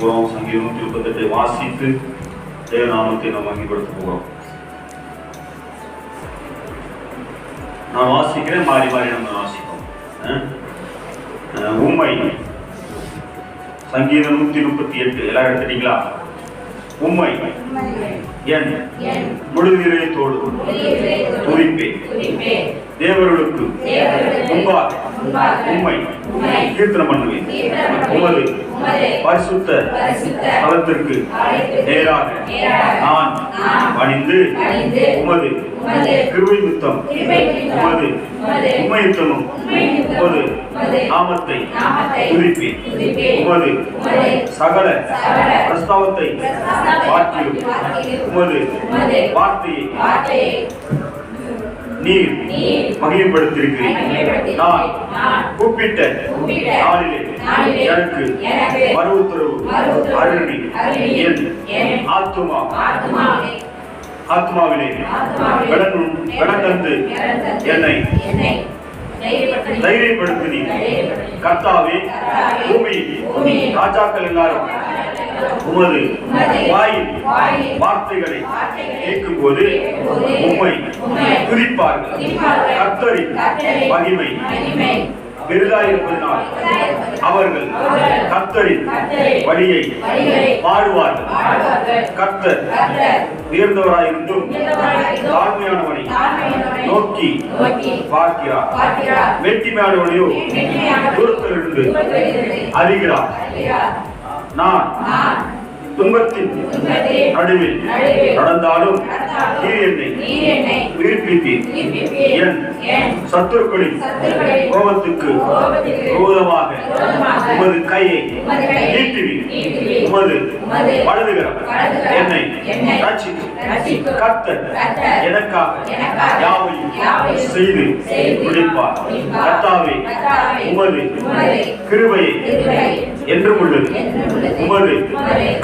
போகிறோம். சங்கீதம் 138 வாசித்து தேவநாமத்தை நாம் மகிமைப்படுத்த போகிறோம். நான் வாசிக்கிறேன், மாறி மாறி நம்ம வாசிப்போம். உண்மை சங்கீதம் 138 எல்லாரும் எடுத்துட்டீங்களா? உண்மை என் முழுதிரையத்தோடு துதிப்பேன் தேவர்களுக்கு முன்பாக உண்மை கீர்த்தனம் பண்ணுவேன். உமது பரிசுத்த ஸ்தலத்திற்கு நேராக நான் பணிந்து உமது கிருபை யுத்தம் உமது உண்மை யுத்தமும் உமது நாமத்தை துதிப்பேன். உமது சகல பிரஸ்தாவத்தை பார்க்கிலும் உமது வார்த்தையை நீர் மகிமைப்படுத்தியிருக்கிறேன். நான் கூப்பிட்ட நாளிலே எனக்கு மறுஉத்தரவு அருளி என் ஆத்மாவிலே பலன் தந்து என்னை தைரியப்படுத்தினீர். கர்த்தாவே, பூமியில் ராஜாக்கள் எல்லாரும் உமது வாயில் வார்த்தைகளை கேட்கும் போது உம்மை துதிப்பார்கள். கர்த்தரின் மகிமை பெரிதாயிருப்பதனால் அவர்கள் கர்த்தரின் வழியை பாடுவார்கள். கர்த்தர் உயர்ந்தவராயிருந்தும் தாழ்மையானவனை நோக்கி பார்க்கிறார். வெற்றிமையானவனையோ தூரத்திலிருந்து அறிகிறார். நான் துன்பத்தின் நடுவில் நடந்தாலும் நீர் என்னை உயிர்ப்பித்தீர். என் சத்துருக்களின் கோபத்துக்கு விரோதமாக உமது கையை நீட்டுவீர். உமது வலதுகரம் என்னை ரட்சிக்கும். கர்த்தர் எனக்காக யாவையும் செய்து முடிப்பார். கர்த்தாவே, உமது கிருபையை என்றும் உள்ளது. உமது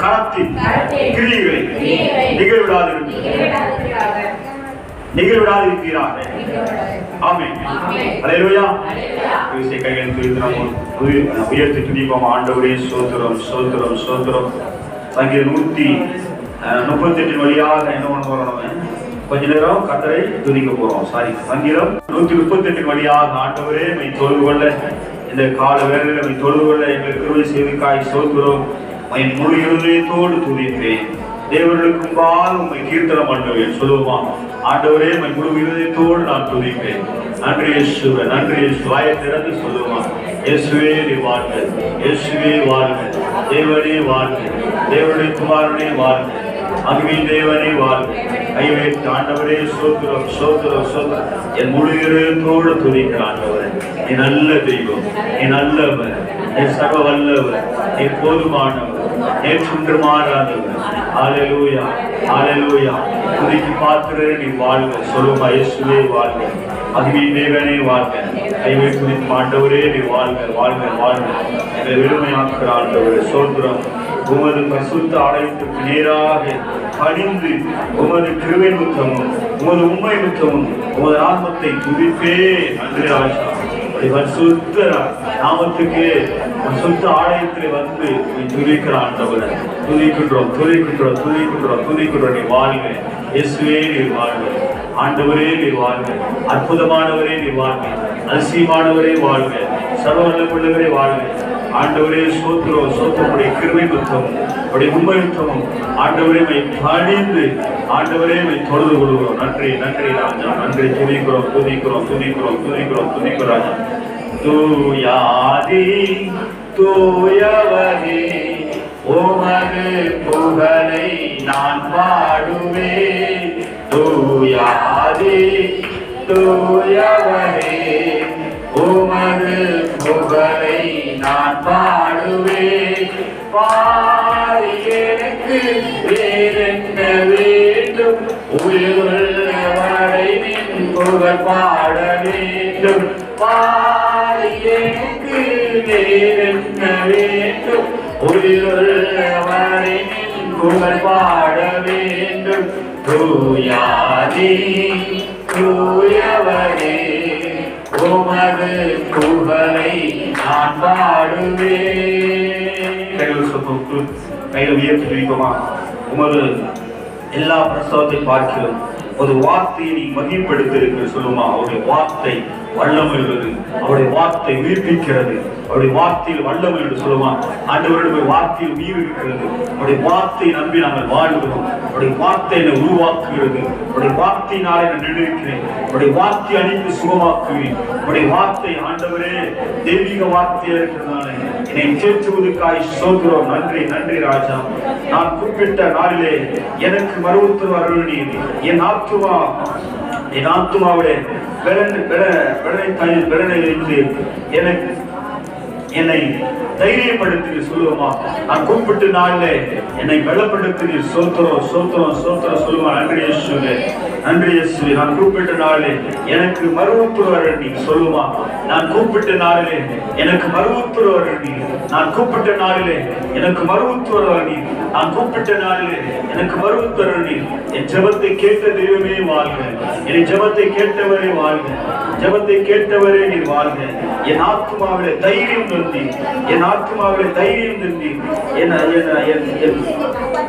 கரத்தின் கிரியைகளை நிகழ்விடாதிருக்கிறார். ஆமென். அல்லேலூயா. கைகளை உயர்த்தி துதிப்போம். ஆண்டவரே, ஸ்தோத்திரம் ஸ்தோத்திரம் ஸ்தோத்திரம். சங்கீதம் 138 வழியாக என்ன பண்ண போறோம்? கொஞ்ச நேரம் கர்த்தரை துதிக்க போறோம். சங்கீதம் 138 வழியாக ஆண்டவரே மை தொழுது கொள்ள, இந்த கால வேளையில மை தொழுது கொள்ள எங்களுக்கு கிருபை செய்வதற்காய் ஸ்தோத்திரம். என் முழு இருதயத்தோடு துதிப்பேன். தேவர்களுக்கு முன்பாக உம்மை கீர்த்தனம் பண்ணுவேன். சொல்லுவோமா? ஆண்டவரே, என் முழு இருதயத்தோடு நான் துதிப்பேன். நன்றி இயேசுவே, நன்றி இயேசுவே. வாயை திறந்து சொல்லுவோமா? இயேசுவே நீ வாழ்க, இயேசுவே வாழ்க, தேவனே வாழ்க, தேவனுடைய குமாரனே வாழ்க, அன்பின் தேவனே வாழ்க. கைவேற்று ஆண்டவரே, ஸ்தோத்திரம் ஸ்தோத்திரம் ஸ்தோத்திரம். என் முழு இருதயத்தோடு துதிக்கிற ஆண்டவரே, நீ நல்ல தெய்வம், நீ நல்லவர், நீ சர்வ வல்லவர், நீ போதுமானவர், நேற்று மாறாதவர். ஹல்லேலூயா, ஹல்லேலூயா. துதிக்கு பாத்திரரே நீ வாழ்க. சொல்லுமா? இயேசுவே வாழ்க, அன்பின் தேவனே வாழ்க. கைவேற்று துதிக்கும் ஆண்டவரே நீ வாழ்க, வாழ்க, வாழ்க. எங்களை வெறுமையாக்குற ஆண்டவரே ஸ்தோத்திரம். உமது பரிசுத்த ஆலயத்திற்கு நேராக பணிந்து உமது கிருபை முத்தமும் உமது உண்மை முத்தமும் உமது நாமத்தை துதிப்பே. நன்றி ராஜா. பரிசுத்த நாமத்துக்கு பரிசுத்த ஆலயத்தில் வந்து துதிக்கிற ஆண்டவர் துதிக்கின்றோம் துதிக்கின்றோம் துதிக்கின்றோம் துதிக்கின்றோம். நீ வாழ்க இயேசுவே, நீ வாழ்க. ஆண்டவரே நீ வாழ்க. அற்புதமானவரே நீ வாழ்க. அதிசயமானவரே வாழ்க. சர்வவல்லமையுள்ளவரே வாழ்க. ஆண்டவரே ஸ்தோத்திரம் ஸ்தோத்திரம். கிருபை முத்தமும் உடைய உண்மை முத்தமும் ஆண்டவரே மை பணிந்து ஆண்டவரே மை தொழுது கொள்கிறோம். நன்றி நன்றி ராஜா, நன்றி. துதிக்கிறோம் துதிக்கிறோம் துதிக்கிறோம் துதிக்கிறோம் துதிக்கிறோம் ராஜா. தூயாதி தூயவரே, உமது புகழை நான் பாடுவேன். தூயாதி தூயவரே, உமது புகழை நான் பாடுவேன். பாடி எனக்கு வேறென்ன வேண்டும்? உயிருள்ளவரை நின் புகழ் பாட வேண்டும். பாடி எனக்கு வேறென்ன வேண்டும்? உயிருள்ளவரை நின் புகழ் பாட வேண்டும். தூயாதி தூயவரே, உமது புகழை நான் பாடுவேன். கையில் உயர்த்தி வைப்போமா? உமது எல்லா பிரசவத்தை பார்க்கிறோம் ஒரு வார்த்தையை நீ மகிமைப்படுத்தி இருக்கிற சொல்லுமா? அவருடைய வார்த்தை வல்லமை உள்ளது, அவருடைய வார்த்தை உயிர்ப்பிக்கிறது, அவருடைய வார்த்தையில் வல்லமை என்று சொல்லுமா? ஆண்டவருடைய வார்த்தையில் உயிர் இருக்கிறது. அவருடைய வார்த்தையை நம்பி நாங்கள் வாழ்கிறோம். அவருடைய வார்த்தை என்னை உருவாக்குகிறது. அவருடைய வார்த்தையினாலே நான் நினைக்கிறேன். அவருடைய வார்த்தை அணிந்து சுகமாக்குவேன். அவருடைய வார்த்தை ஆண்டவரே தெய்வீக வார்த்தையா இருக்கிறதான என்னை தேற்றுவதற்காய் ஸ்தோத்திரம். நன்றி நன்றி ராஜா. நான் குறிப்பிட்ட நாளிலே எனக்கு மறுவுத்தரவு அருளினீர். என் ஆத்துமாவுடைய எனக்கு என்னை தைரியப்படுத்தி சொல்லுவோமா? நான் கூப்பிட்டு நாளிலே என்னை பலப்படுத்தி சோத்திரம் சோத்திரம் சோத்திரம் சொல்லுவா. நன்றி இயேசுவே, நன்றி இயேசுவே. நான் கூப்பிட்ட நாளிலே எனக்கு மறுவுத்தரவு நீ சொல்லுமா? நான் கூப்பிட்ட நாளிலே எனக்கு மறுவுத்தரவு நீ. நான் கூப்பிட்ட நாளிலே எனக்கு மறுவுத்தரவு நீ. நான் கூப்பிட்ட நாளிலே எனக்கு மறுவுத்தரவு நீ. என் ஜெபத்தை கேட்ட தெய்வமே வாழ்க. என் ஜெபத்தை கேட்டவரே வாழ்க. ஜெபத்தை கேட்டவரே நீ வாழ்க. என் ஆத்துமாவிலே தைரியம் தந்தி, என் ஆத்துமாவிலே தைரியம் தந்தி,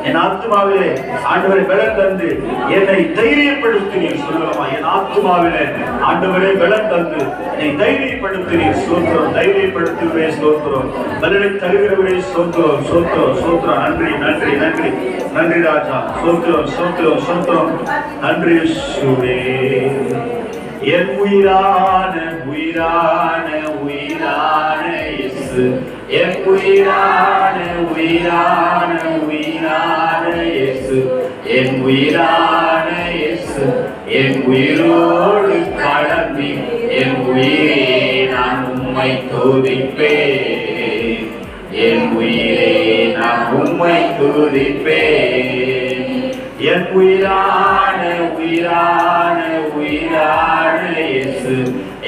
என் ஆத்துமாவிலே ஆண்டவரை பலன் தந்து என்னை தைரியப்படுத்தினீர் சொல்லலாமா? என் ஆத்துமாவிலே ஆண்டவரே பலன் தந்து என்னை தைரியப்படுத்தினீர் சோத்திரம். தைரியப்படுத்துவரே சோத்திரம். பலனை தருகிறவரே சோத்திரம் சோத்திரம் சோத்திரம். நன்றி நன்றி நன்றி நன்றி ராஜா. சோத்திரம் சோத்திரம் சோத்திரம். நன்றி இயேசுவே. என் உயிரான உயிரான உயிரான இயேசு, என் உயிரான உயிரான உயிரான இயேசு, என் உயிரான இயேசு, என் உயிரோடு கலந்தி என் உயிரே நான் உம்மை துதிப்பேன். என் உயிரே நான் உம்மை துதிப்பேன். என் உயிரான உயிரான உயிரான இயேசு,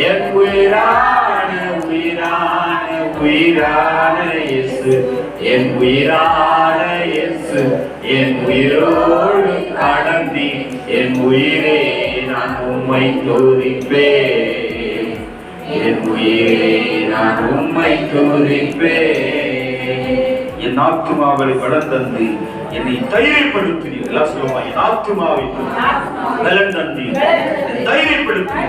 என் உயிரான உயிரான உயிரான இயேசு, என் உயிரான இயேசு, என் உயிரோடு கடந்தி என் உயிரே நான் உம்மை துதிப்பேன். என் உயிரே நான் உம்மை துதிப்பேன். என் ஆத்துமாவை பலம் தந்து என்னை தைரியப்படுத்தினீர். எல்லாம் சொல்லுமா? என் ஆத்துமாவை பலம் தந்தி தைரியப்படுத்தி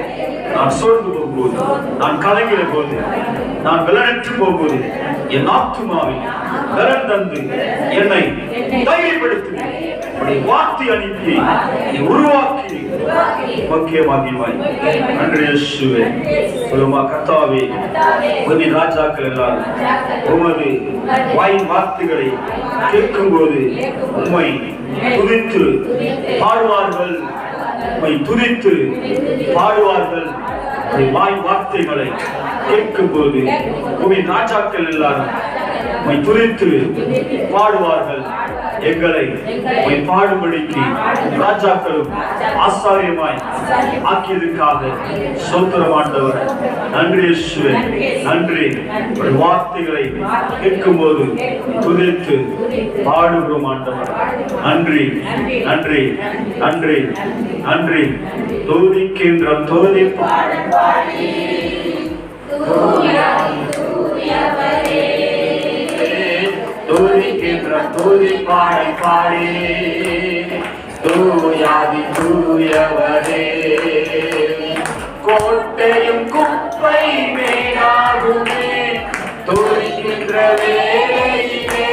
நான் சோர்ந்து போகும்போது, நான் கலங்கிற போது, நான் பலனற்று போகும்போது என் ஆத்துமாவை பலம் தந்து என்னை தைரியப்படுத்தினீர். வார்த்தை அனுப்பி உருவாக்கி முக்கியமாகிவாய். நன்றி இயேசுவே. சொல்லுமா? கர்த்தாவே, உமது ராஜாக்கள் எல்லாரும் உமது வாயின் வார்த்தைகளை கேட்கும் போது உம்மை துதித்து பாடுவார்கள். உம்மை துதித்து பாடுவார்கள். வாய் வார்த்தைகளை கேட்கும் போது உம்மின் ராஜாக்கள் எல்லாரும் உம்மை துதித்து பாடுவார்கள். எங்களை பாடுபடிக்கு ராஜாக்களும் ஆசாரியமாய் ஆக்கியதற்காக சோத்திரமாண்டவர். நன்றி இயேசுவே, நன்றி. வார்த்தைகளை கேட்கும் போது துதித்து பாடுகிறோம் ஆண்டவர். நன்றி நன்றி நன்றி நன்றி. துதிக்கின்ற துதி துதிக்கின்ற துதி பாடை பாடி தூயாதி தூயவரே. கோட்டையும் குப்பை மேலாகுமே துதிக்கின்ற வேளையிலே.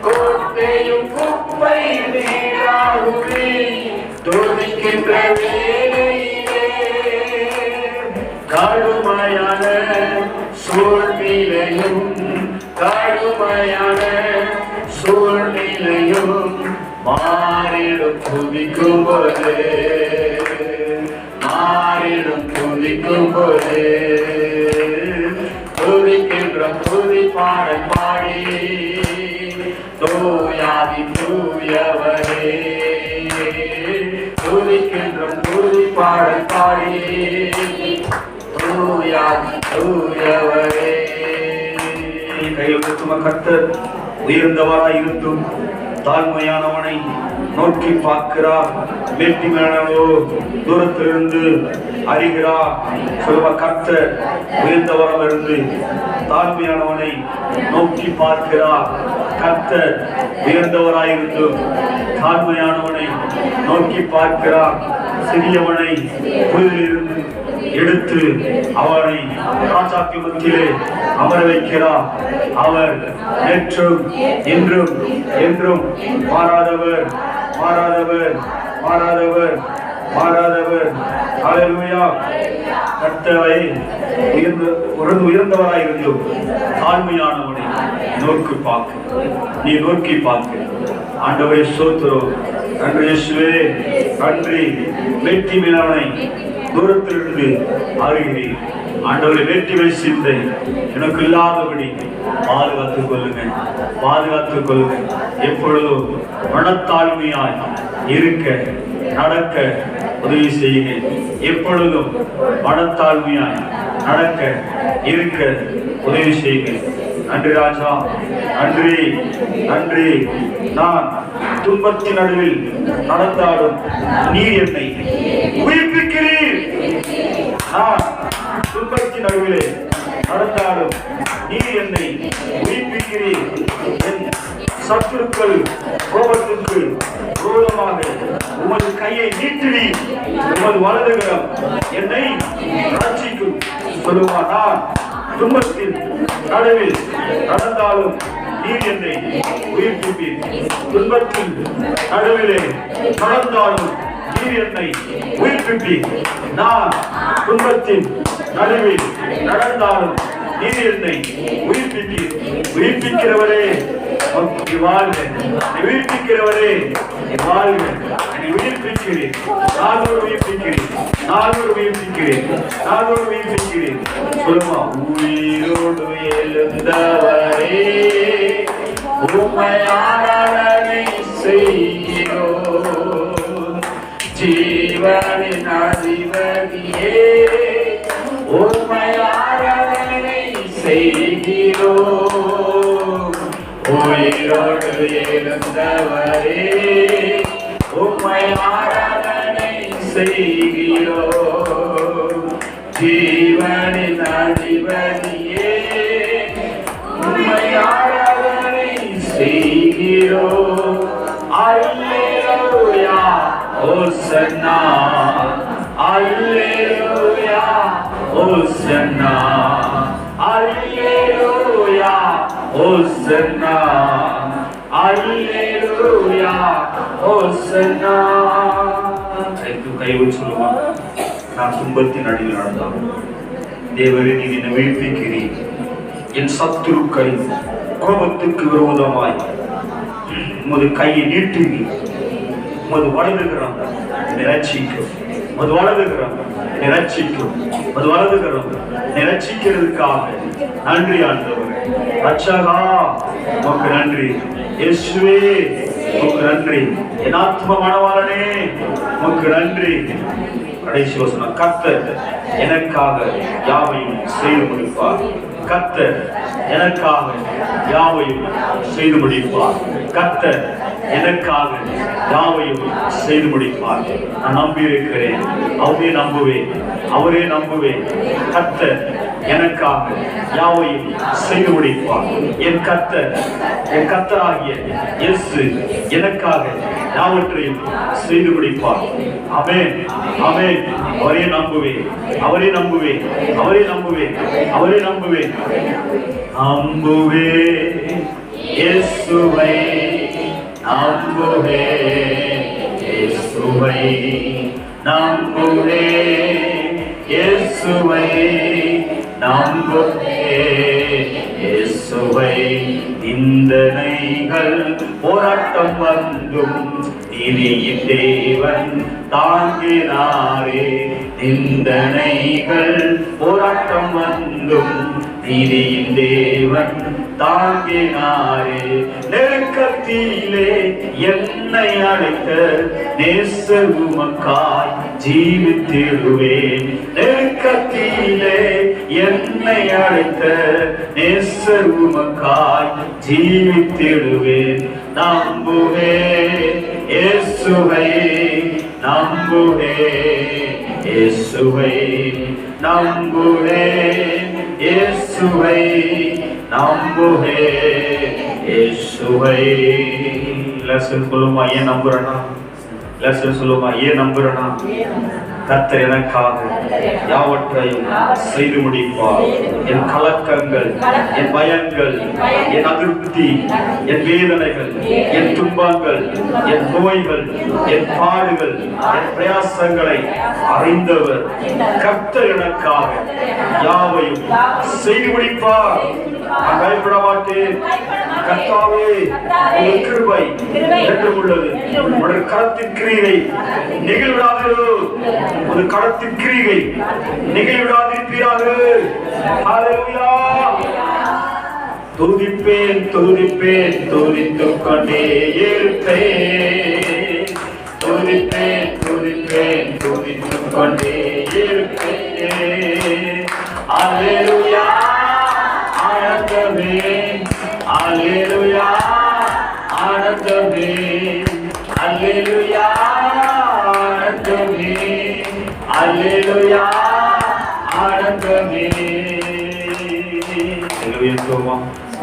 கோட்டையும் குப்பை மேலாகுமே துதிக்கின்ற வேளையிலே. கடுமையான சூழ்நிலையும் கடுமையான சூழ்நிலையும் மாறிடும் துதிக்கும் போது, மாறிடும் துதிக்கும் போது துதிக்கின்ற துதி பாடல் பாடி தூயாதி தூயவரே. துதிக்கின்ற துதி பாடல் பாடி தூயாதி தூயவரே. கையில் கர்த்தர் உயர்ந்தவராய் இருந்தும் தாழ்மையானவனை நோக்கி பார்க்கிறார். மேட்டிமையானவனோ தூரத்திலிருந்து அறிகிறார். சொல்லுவா, கர்த்தர் உயர்ந்தவரிலிருந்து தாழ்மையானவனை நோக்கி பார்க்கிறார். கர்த்தர் உயர்ந்தவராயிருந்து தாழ்மையானவனை நோக்கி பார்க்கிறார். சிறியவனை புதிலிருந்து எடுத்து அவனை ராஜாக்கு மத்தியிலே அமர வைக்கிறார். அவர் நேற்றும் இன்றும் என்றும் மாறாதவர், மாறாதவர், மாறாதவர், மாறாதவர். ஹல்லேலூயா. கர்த்தரை உயர்ந்தவராயிருந்தும் தாழ்மையானவனை நோக்கி பார்க்க, நீ நோக்கி பார்க்க. ஆண்டவரே ஸ்தோத்திரம். நன்றி இயேசுவே, நன்றி. மேட்டிமையானவனை தூரத்திலிருந்து அறிகிறேன். ஆண்டவரை வேற்றுமை சிந்தை எனக்கு இல்லாதபடி பாதுகாத்துக் கொள்ளுங்க, பாதுகாத்துக் கொள்ளுங்க. எப்பொழுதும் மனத்தாழ்மையாய் இருக்க நடக்க உதவி செய்யுங்க. எப்பொழுதும் மனத்தாழ்மையாய் நடக்க இருக்க உதவி செய்யுங்க. நன்றி ராஜா, நன்றி, நன்றி. நான் துன்பத்தின் நடுவில் நடந்தாலும் நீர் என்னை உயிர்ப்பிக்கிறீர். நான் துன்பத்தின் நடுவிலே நடந்தாலும் நீர் என்னை உயிர்ப்பிக்கிறீர். என் சத்துருக்கள் கோபத்திற்கு விரோதமாக உமது கையை நீட்டுவீர். உமது வலதுகரம் என்னை ரட்சிக்கும். சொல்லுவார், நான் துன்பத்தின் நடுவில் நடந்தாலும் நீர் என்னை உயிர்ப்பிப்பீர். துன்பத்தின் நடுவிலே நடந்தாலும் நீர் என்னை உயிர்ப்பிப்பீர். நான் துன்பத்தின் நடுவில் நடந்தாலும் நீர் என்னை உயிர்ப்பிப்பீர். உயிர்ப்பிக்கிறவரே வாழ்க, உயிர்ப்பிக்கிறவரே வாழ்க. என்னை உயிர்ப்பிக்கிறேன், நான் உயிர்ப்பிக்கிறேன், நான் உயிர்ப்பிக்கிறேன், நான் உயிர்ப்பிக்கிறேன். சொல்லுமா, உயிரோடு எழுந்தவரே உம்மை ஆராதனை செய்கிறோம். ஜீவனின் அதிபதியே உம்மை ஆராதனை செய்கிறோம். உயிரோடு எழுந்தவரே உம்மை ஆராதனை செய்கிறோம். ஜீவனின் அதிபதியே உம்மை ஆராதனை செய்கிறோம். அல்லேலூயா, ஹோசன்னா, அல்லேலூயா, ஹோசன்னா, அல்லேலூயா, ஹோசன்னா, அல்லேலூயா, ஹோசன்னா. கைவிட்டு சொல்லுமா, நான் துன்பத்தின் அடியில் நடந்தாலும் தேவரே நீர் என்னை உயிர்ப்பிக்கிறீர். என் சத்துருக்கள் கோபத்துக்கு விரோதமாய் உமது கையை நீட்டுவீர். உமது வலதுகரம் என்னை ரட்சிக்கும். உமது வலதுகரம் என்னை ரட்சிக்கும். உமது வலதுகரம் என்னை ரட்சிக்கிறதுக்காக நன்றி ஆண்டவரே. ரட்சகா உமக்கு நன்றி. இயேசுவே உமக்கு நன்றி. என் ஆத்ம மணவாளனே உமக்கு நன்றி. கடைசி வசனம், கர்த்தர் எனக்காக யாவையும் செய்து முடிப்பார். கர்த்தர் எனக்காக யாவையும் செய்து முடிப்பார். கர்த்தர் எனக்காக யாவையும் செய்து முடிப்பார். நான் நம்பியிருக்கிறேன், அவரே நம்புவேன், அவரே நம்புவேன். கர்த்தர் எனக்காக யாவையும் செய்து முடிப்பார். என் கர்த்தர், என் கர்த்தராகிய இயேசு எனக்காக யாவற்றையும் செய்து முடிப்பார். ஆமென், ஆமென். அவரே நம்புவேன், அவரே நம்புவேன், அவரே நம்புவேன், அவரே நம்புவேன். நம்புவேன் இயேசுவை, நம்புவேன் இயேசுவை, நம்புவேன் இயேசுவை, நம்புவேன் இயேசுவை. நிந்தனைகள் போராட்டம் வந்தும் நீதியின் தேவன் தாங்கினாரே. நிந்தனைகள் போராட்டம் வந்தும் நீதியின் தேவன் தாங்கினாரே. நெருக்கத்திலே என்னை அழைத்த நேசர் உமக்காய் ஜீவித்திடுவேன். நெருக்கத்திலே என்னை அழைத்த நேசர் உமக்காய் ஜீவித்திடுவேன். நம்புவே இயேசுவை நம்புவே இயேசுவை நம்புவே இயேசுவை நம்புவே இயேசுவை. லெசன் சொல்லுமா ஏன் நம்புறனா? லெசன் சொல்லுமா ஏன் நம்புறனா? கர்த்தர் எனக்காக யாவற்றையும் செய்து முடிப்பார். என் கலக்கங்கள், என் பயங்கள், என் அதிருப்தி, என் வேதனைகள், என் துன்பங்கள், என் நோய்கள், என் பாடுகள், என் பிரயாசங்களை அறிந்தவர் கர்த்தர் எனக்காக யாவையும் செய்து முடிப்பார். நான் பயப்பட மாட்டேன். கர்த்தாவே உங்கள் கிருபை என்றும் உள்ளது. உடைய கரத்தின் கிரியை நெகிழ்விடாதீரோ. ஒரு கரத்தின் கிரியை நெகிழ்விடாதிருப்பீராக. ஹல்லேலூயா. துதிப்பேன் துதிப்பேன் துதித்துக் கொண்டே இருப்பேன். துதிப்பேன் துதிப்பேன் துதித்துக் கொண்டே இருப்பேன். ஹல்லேலூயா. ஆனந்தமே அல்லேலூயா ஆனந்தமே அல்லேலூயா ஆனந்தமே அல்லேலூயா ஆனந்தமே.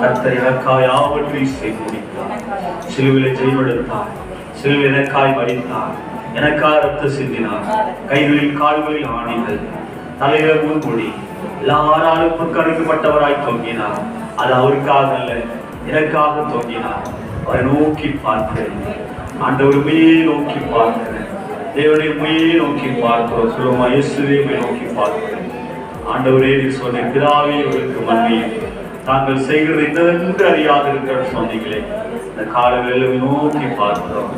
கர்த்தர் எனக்காய் யாவற்றையும் செய்து முடித்தார். சிலுவிலே ஜெயமெடுத்தார். சிலுவை எனக்காய் மரித்தார். எனக்காய் ரத்தம் சிந்தினார். கைகளில் கால்களில் ஆணிகள், தலையில முடி, எல்லாராலும் புறக்கணிக்கப்பட்டவராய் தொங்கினார். அது அவருக்காக அல்ல, எனக்காக தொங்கினார். அவரை நோக்கி பார்க்கிறேன். ஆண்டவருமையே நோக்கி பார்க்கிறேன். தேவனையுமையே நோக்கி பார்க்கிறோம். சொல்லுமா இயேசுவே நோக்கி பார்க்கிறேன். ஆண்டவரே நீ சொன்ன பிதாவே இவருக்கு மன்னியும், தாங்கள் செய்கிறது என்னவென்று அறியாது இருக்கிற சொன்னீங்களே. இந்த காலங்களில் நோக்கி பார்க்கிறோம்.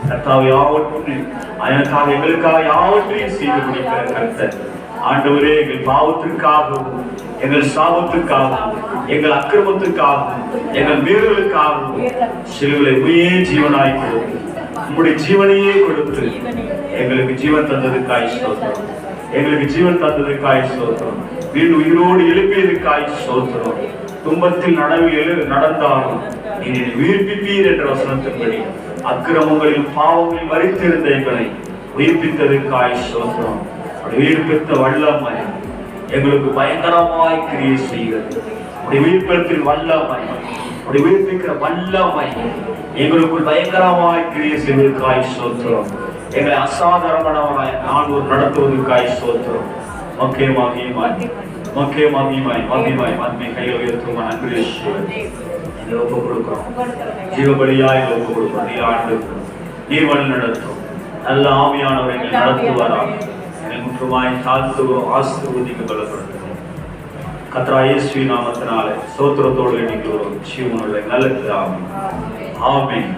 கர்த்தாவை யாவற்றையும் எனக்காக எங்களுக்காக யாவற்றையும் செய்து முடிக்கிற கர்த்தர் ஆண்டவரே, எங்கள் பாவத்திற்காகவும் எங்கள் சாபத்திற்காகவும் எங்கள் அக்கிரமத்திற்காகவும் எங்கள் மீறலுக்காகவும் சிலுவிலை உயே ஜீவனாய் கொடுத்து உங்களுடைய ஜீவனையே கொடுத்து எங்களுக்கு ஜீவன் தந்ததுக்காய் ஸ்தோத்திரம். எங்களுக்கு ஜீவன் தந்ததுக்காய் ஸ்தோத்திரம். வீடு உயிரோடு எழுப்பியதுக்காய் ஸ்தோத்திரம். துன்பத்தில் நடந்தாலும் நீ உயிர்ப்பிப்பீர் என்ற வசனத்தின்படி அக்கிரமங்களில் பாவங்களில் மரித்திருந்த எங்களை உயிர்ப்பித்ததுக்காய் ஸ்தோத்திரம். உயிர்ப்பித்த வல்லமை எங்களுக்கு பயங்கரமாய் கிரியை செய்கிறது. உயிர்ப்பின் வல்லமை, உயிர்ப்பிக்கிற வல்லமை எங்களுக்குள் பயங்கரமாய் கிரியை செய்வதற்காய் ஸ்தோத்திரம். எங்களை அசாதாரணமாய் நாங்கள் நடத்துவதற்காய் ஸ்தோத்திரம். முக்கியமாய் கையில் உயர்த்தும் நன்றி ஒப்பு கொடுக்கிறோம். ஜீவபலியாய் ஒப்பு கொடுக்கிறோம். நீ ஆண்டு நீர் வழி நடத்தும். நல்ல ஆவியானவரை நடத்துவாராக. முற்றுமாய் தாழ்த்துவோம். ஆசீர்வதிக்க பலப்படுத்துவோம். கர்த்தராகிய இயேசுவின் நாமத்தினாலே ஸ்தோத்திரத்தோடு எண்ணிக்கிறோம். ஜீவனுள்ள நல்ல பிதாவே. ஆமென்.